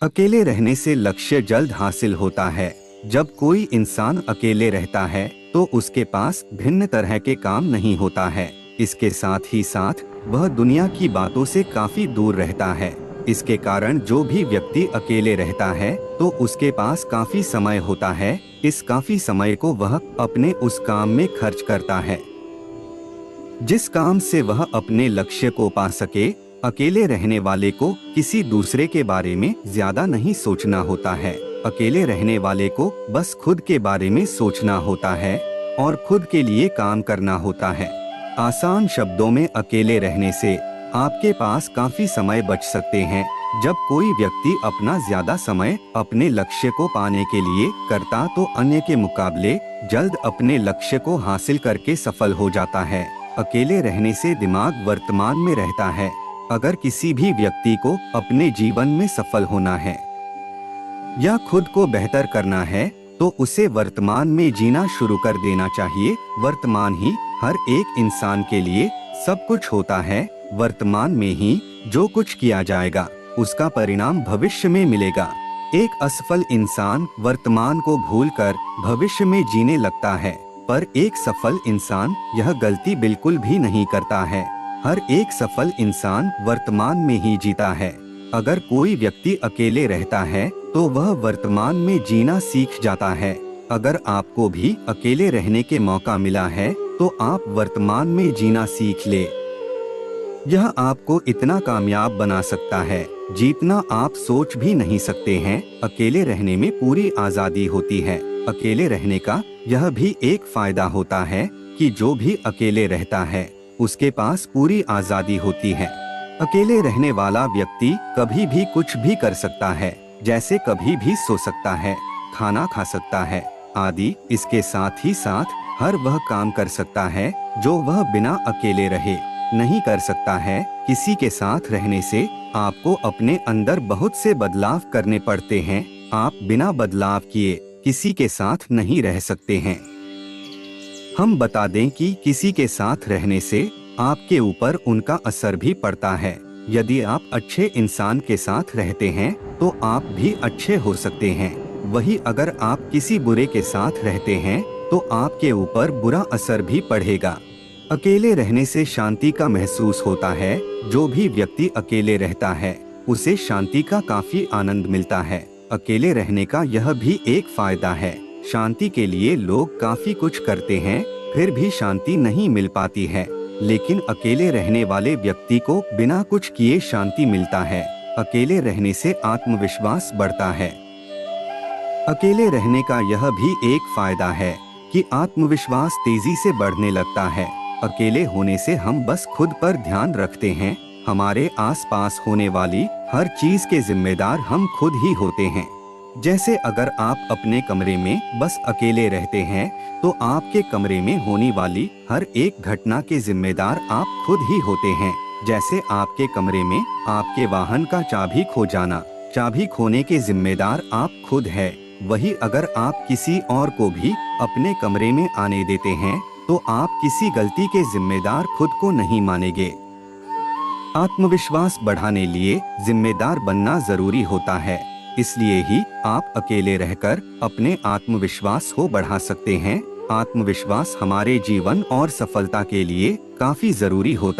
अकेले रहने से लक्ष्य जल्द हासिल होता है। जब कोई इंसान अकेले रहता है तो उसके पास भिन्न तरह के काम नहीं होता है। इसके साथ ही साथ वह दुनिया की बातों से काफी दूर रहता है। इसके कारण जो भी व्यक्ति अकेले रहता है तो उसके पास काफी समय होता है। इस काफी समय को वह अपने उस काम में खर्च करता है जिस काम से वह अपने लक्ष्य को पा सके। अकेले रहने वाले को किसी दूसरे के बारे में ज्यादा नहीं सोचना होता है। अकेले रहने वाले को बस खुद के बारे में सोचना होता है और खुद के लिए काम करना होता है। आसान शब्दों में अकेले रहने से आपके पास काफी समय बच सकते हैं। जब कोई व्यक्ति अपना ज्यादा समय अपने लक्ष्य को पाने के लिए करता तो अन्य के मुकाबले जल्द अपने लक्ष्य को हासिल करके सफल हो जाता है। अकेले रहने से दिमाग वर्तमान में रहता है। अगर किसी भी व्यक्ति को अपने जीवन में सफल होना है या खुद को बेहतर करना है तो उसे वर्तमान में जीना शुरू कर देना चाहिए। वर्तमान ही हर एक इंसान के लिए सब कुछ होता है। वर्तमान में ही जो कुछ किया जाएगा उसका परिणाम भविष्य में मिलेगा। एक असफल इंसान वर्तमान को भूलकर भविष्य में जीने लगता है, पर एक सफल इंसान यह गलती बिल्कुल भी नहीं करता है। हर एक सफल इंसान वर्तमान में ही जीता है। अगर कोई व्यक्ति अकेले रहता है तो वह वर्तमान में जीना सीख जाता है। अगर आपको भी अकेले रहने के मौका मिला है तो आप वर्तमान में जीना सीख ले। यह आपको इतना कामयाब बना सकता है जितना आप सोच भी नहीं सकते हैं। अकेले रहने में पूरी आजादी होती है। अकेले रहने का यह भी एक फायदा होता है कि जो भी अकेले रहता है उसके पास पूरी आजादी होती है। अकेले रहने वाला व्यक्ति कभी भी कुछ भी कर सकता है, जैसे कभी भी सो सकता है, खाना खा सकता है आदि। इसके साथ ही साथ हर वह काम कर सकता है जो वह बिना अकेले रहे नहीं कर सकता है। किसी के साथ रहने से आपको अपने अंदर बहुत से बदलाव करने पड़ते हैं। आप बिना बदलाव किए किसी के साथ नहीं रह सकते हैं। हम बता दें कि किसी के साथ रहने से आपके ऊपर उनका असर भी पड़ता है। यदि आप अच्छे इंसान के साथ रहते हैं तो आप भी अच्छे हो सकते हैं। वही अगर आप किसी बुरे के साथ रहते हैं तो आपके ऊपर बुरा असर भी पड़ेगा। अकेले रहने से शांति का महसूस होता है। जो भी व्यक्ति अकेले रहता है उसे शांति का काफी आनंद मिलता है। अकेले रहने का यह भी एक फायदा है। शांति के लिए लोग काफी कुछ करते हैं फिर भी शांति नहीं मिल पाती है, लेकिन अकेले रहने वाले व्यक्ति को बिना कुछ किए शांति मिलता है। अकेले रहने से आत्मविश्वास बढ़ता है। अकेले रहने का यह भी एक फायदा है कि आत्मविश्वास तेजी से बढ़ने लगता है। अकेले होने से हम बस खुद पर ध्यान रखते हैं। हमारे आसपास होने वाली हर चीज के जिम्मेदार हम खुद ही होते हैं। जैसे अगर आप अपने कमरे में बस अकेले रहते हैं तो आपके कमरे में होने वाली हर एक घटना के जिम्मेदार आप खुद ही होते हैं। जैसे आपके कमरे में आपके वाहन का चाबी खो जाना, चाबी खोने के जिम्मेदार आप खुद है। वही अगर आप किसी और को भी अपने कमरे में आने देते हैं तो आप किसी गलती के जिम्मेदार खुद को नहीं मानेंगे। आत्मविश्वास बढ़ाने लिए जिम्मेदार बनना जरूरी होता है। इसलिए ही आप अकेले रहकर अपने आत्मविश्वास को बढ़ा सकते हैं। आत्मविश्वास हमारे जीवन और सफलता के लिए काफी जरूरी होता है।